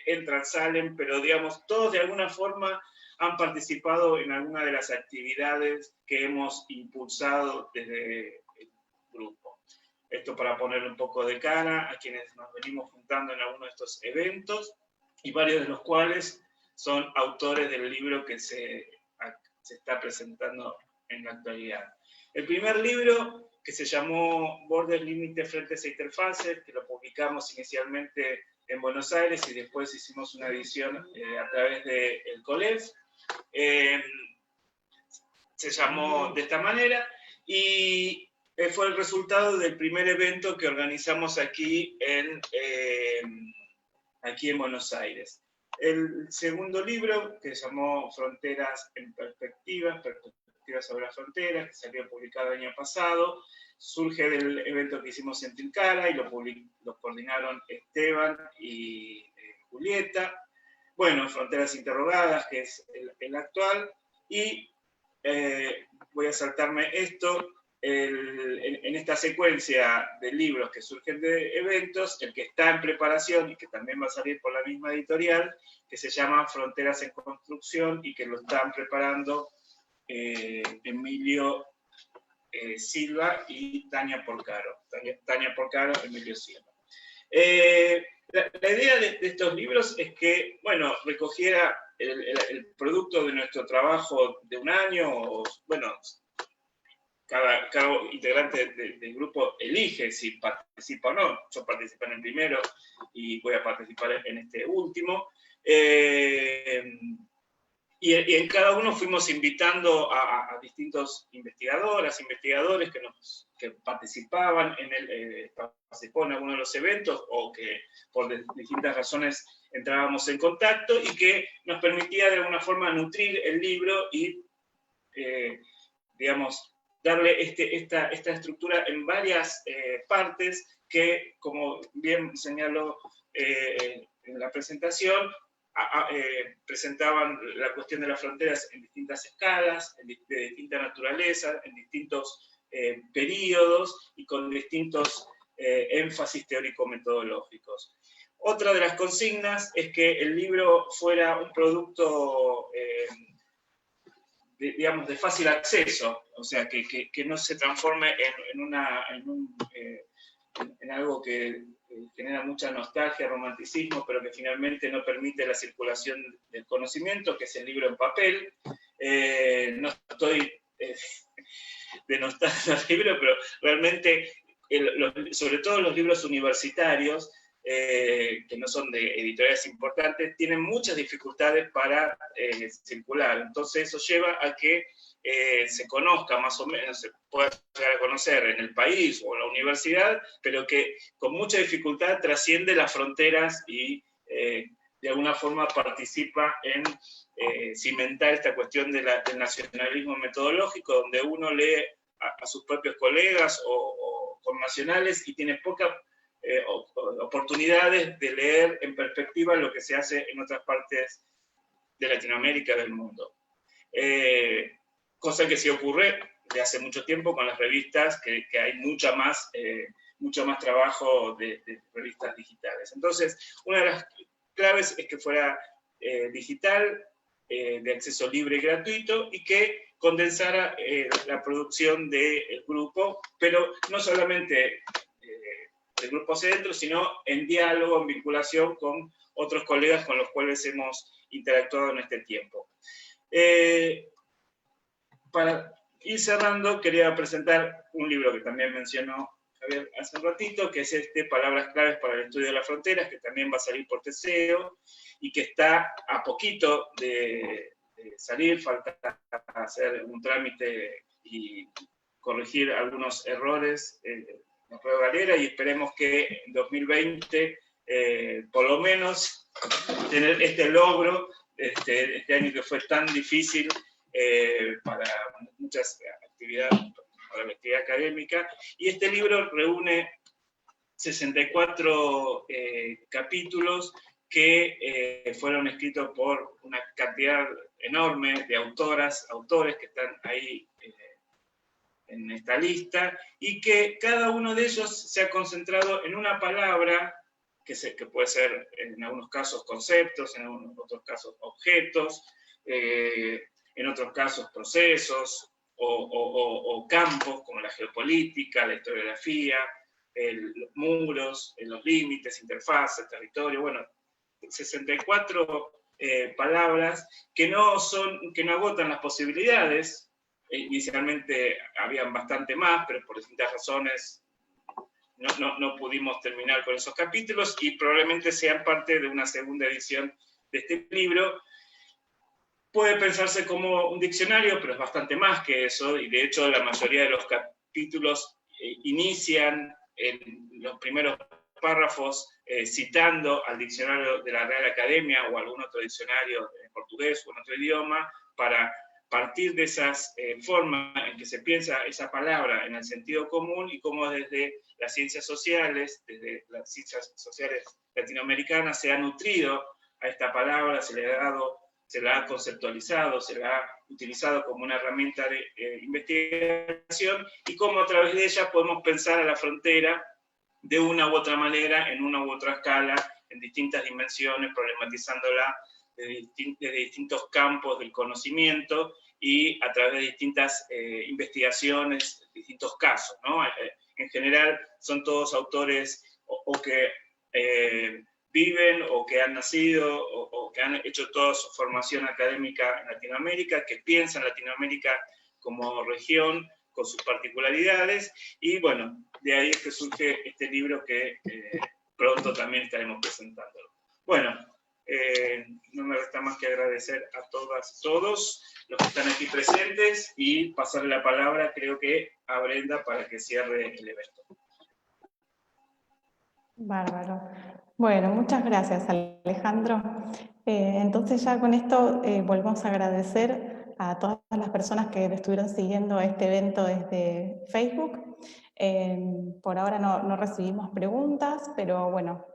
entran, salen, pero digamos, todos de alguna forma han participado en alguna de las actividades que hemos impulsado desde el grupo. Esto para poner un poco de cara a quienes nos venimos juntando en algunos de estos eventos, y varios de los cuales son autores del libro que se está presentando en la actualidad. El primer libro, que se llamó Bordes, Límites, Frentes e Interfaces, que lo publicamos inicialmente en Buenos Aires y después hicimos una edición a través del COLEF, se llamó de esta manera, y fue el resultado del primer evento que organizamos aquí en Buenos Aires. El segundo libro, que se llamó Fronteras en Perspectivas sobre las fronteras, que salió publicado el año pasado, surge del evento que hicimos en Tilcara y lo coordinaron Esteban y Julieta. Bueno, Fronteras Interrogadas, que es el actual, y voy a saltarme esto. En esta secuencia de libros que surgen de eventos, el que está en preparación y que también va a salir por la misma editorial, que se llama Fronteras en Construcción y que lo están preparando Emilio Silva y Tania Porcaro. Tania Porcaro, Emilio Silva. La idea de estos libros es que, bueno, recogiera el producto de nuestro trabajo de un año, o, bueno, cada integrante del grupo elige si participa o no. Yo participé en el primero y voy a participar en este último. y en cada uno fuimos invitando a distintos investigadoras, investigadores que participaban participó en algunos de los eventos o que por distintas razones entrábamos en contacto y que nos permitía de alguna forma nutrir el libro y, digamos, darle esta estructura en varias partes que, como bien señaló en la presentación, presentaban la cuestión de las fronteras en distintas escalas, de distinta naturaleza, en distintos periodos y con distintos énfasis teórico-metodológicos. Otra de las consignas es que el libro fuera un producto, digamos, de fácil acceso, o sea, que no se transforme en algo que genera mucha nostalgia, romanticismo, pero que finalmente no permite la circulación del conocimiento, que es el libro en papel. No estoy denostando el libro, pero realmente, sobre todo los libros universitarios, que no son de editoriales importantes, tienen muchas dificultades para circular. Entonces eso lleva a que se conozca más o menos, se pueda llegar a conocer en el país o en la universidad, pero que con mucha dificultad trasciende las fronteras y de alguna forma participa en cimentar esta cuestión del nacionalismo metodológico, donde uno lee a sus propios colegas o connacionales y tiene pocas oportunidades de leer en perspectiva lo que se hace en otras partes de Latinoamérica, del mundo. Cosa que sí ocurre de hace mucho tiempo con las revistas, que hay mucho más trabajo de revistas digitales. Entonces, una de las claves es que fuera digital, de acceso libre y gratuito, y que condensara la producción del grupo, pero no solamente del grupo hacia adentro, sino en diálogo, en vinculación con otros colegas con los cuales hemos interactuado en este tiempo. Para ir cerrando, quería presentar un libro que también mencionó Javier hace un ratito, que es Palabras claves para el estudio de las fronteras, que también va a salir por Teseo, y que está a poquito de salir, falta hacer un trámite y corregir algunos errores en la prueba galera, y esperemos que en 2020, por lo menos, tener este logro, este año que fue tan difícil para muchas actividades, para la actividad académica, y este libro reúne 64 capítulos que fueron escritos por una cantidad enorme de autores que están ahí en esta lista, y que cada uno de ellos se ha concentrado en una palabra, que puede ser en algunos casos conceptos, en otros casos objetos, en otros casos procesos o campos como la geopolítica, la historiografía, los muros, los límites, interfaces, territorio, bueno, 64 palabras que no agotan las posibilidades. Inicialmente habían bastante más, pero por distintas razones no pudimos terminar con esos capítulos, y probablemente sean parte de una segunda edición de este libro. Puede pensarse como un diccionario, pero es bastante más que eso, y de hecho la mayoría de los capítulos inician en los primeros párrafos citando al diccionario de la Real Academia o algún otro diccionario en portugués o en otro idioma, para partir de esas formas en que se piensa esa palabra en el sentido común, y cómo desde las ciencias sociales latinoamericanas se ha nutrido a esta palabra, se la ha conceptualizado, se la ha utilizado como una herramienta de investigación, y cómo a través de ella podemos pensar a la frontera de una u otra manera, en una u otra escala, en distintas dimensiones, problematizándola desde distintos campos del conocimiento y a través de distintas investigaciones, distintos casos, ¿no? En general son todos autores o que viven o que han nacido o que han hecho toda su formación académica en Latinoamérica, que piensan Latinoamérica como región con sus particularidades, y bueno, de ahí es que surge este libro que pronto también estaremos presentándolo. Bueno, no me resta más que agradecer a todas y todos los que están aquí presentes y pasarle la palabra, creo que a Brenda para que cierre el evento. Bárbaro. Bueno, muchas gracias, Alejandro. Entonces ya con esto volvemos a agradecer a todas las personas que estuvieron siguiendo este evento desde Facebook. Por ahora no recibimos preguntas, pero bueno,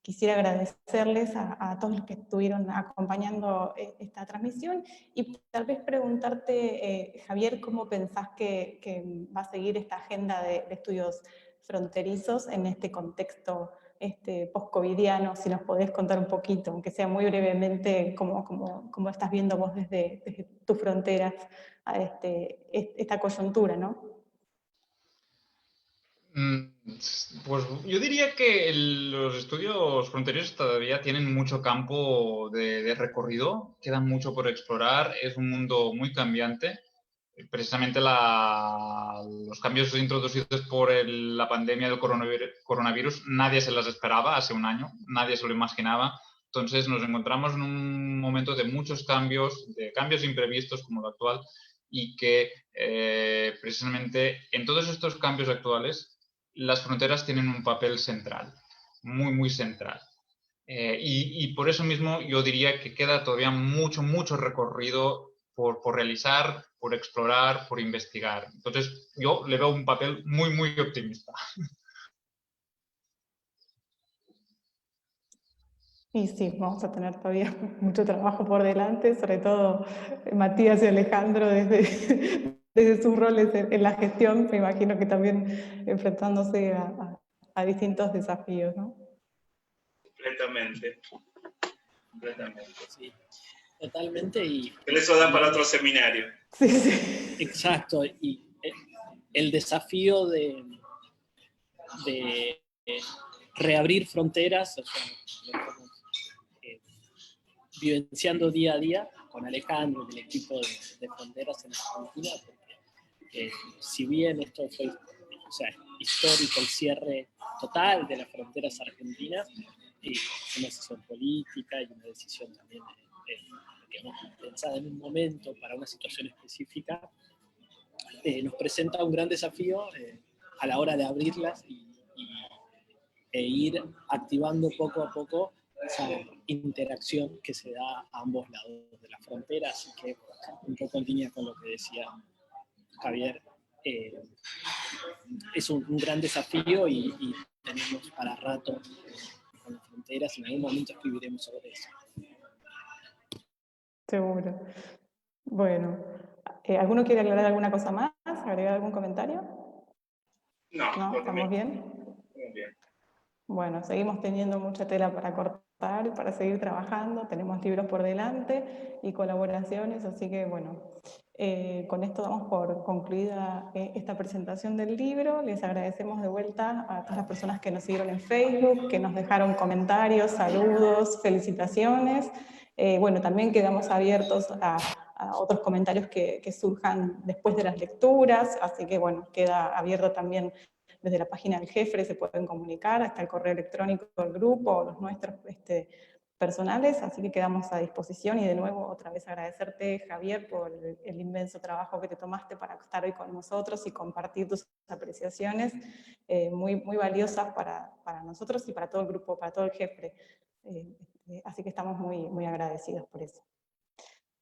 quisiera agradecerles a todos los que estuvieron acompañando esta transmisión y tal vez preguntarte, Javier, ¿cómo pensás que va a seguir esta agenda de estudios fronterizos en este contexto post-covidiano? Si nos podés contar un poquito, aunque sea muy brevemente, cómo estás viendo vos desde tus fronteras a esta coyuntura, ¿no? Pues yo diría que los estudios fronterizos todavía tienen mucho campo de recorrido, queda mucho por explorar, es un mundo muy cambiante. Precisamente los cambios introducidos por la pandemia del coronavirus, nadie se las esperaba hace un año, nadie se lo imaginaba. Entonces nos encontramos en un momento de muchos cambios, de cambios imprevistos como lo actual, y que precisamente en todos estos cambios actuales las fronteras tienen un papel central, muy, muy central. Y por eso mismo yo diría que queda todavía mucho recorrido por realizar, por explorar, por investigar. Entonces yo le veo un papel muy, muy optimista. Y sí, vamos a tener todavía mucho trabajo por delante, sobre todo Matías y Alejandro desde sus roles en la gestión, me imagino que también enfrentándose a distintos desafíos, ¿no? Completamente. Sí, totalmente. Y eso da para otro seminario. Sí, sí. Exacto, y el desafío de reabrir fronteras, o sea, lo estamos vivenciando día a día con Alejandro y el equipo de Fronteras en Argentina, porque si bien esto fue, o sea, histórico, el cierre total de las fronteras argentinas, una decisión política y una decisión también digamos, pensada en un momento para una situación específica, nos presenta un gran desafío a la hora de abrirlas e ir activando poco a poco esa interacción que se da a ambos lados de la frontera, así que un poco en línea con lo que decía Javier, es un gran desafío y tenemos para rato con las fronteras y en algún momento escribiremos sobre eso. Seguro. Bueno, ¿alguno quiere aclarar alguna cosa más? ¿Agregar algún comentario? No, ¿Estamos bien? Muy bien. Bueno, seguimos teniendo mucha tela para cortar y para seguir trabajando, tenemos libros por delante y colaboraciones, así que bueno, con esto damos por concluida esta presentación del libro. Les agradecemos de vuelta a todas las personas que nos siguieron en Facebook, que nos dejaron comentarios, saludos, felicitaciones. Bueno, también quedamos abiertos a otros comentarios que surjan después de las lecturas, así que bueno, queda abierto también desde la página del Jefre, se pueden comunicar, hasta el correo electrónico del grupo, o los nuestros personales, así que quedamos a disposición. Y de nuevo, otra vez agradecerte, Javier, por el inmenso trabajo que te tomaste para estar hoy con nosotros y compartir tus apreciaciones, muy valiosas para nosotros y para todo el grupo, para todo el Jefre. Así que estamos muy agradecidos por eso.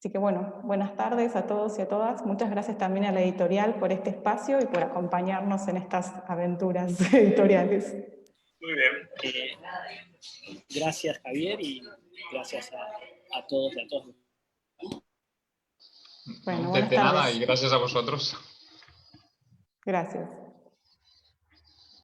Así que bueno, buenas tardes a todos y a todas. Muchas gracias también a la editorial por este espacio y por acompañarnos en estas aventuras editoriales. Muy bien. Gracias, Javier, y gracias a todos y a todas. Bueno, No, buenas de nada, tardes. y gracias a vosotros. Gracias.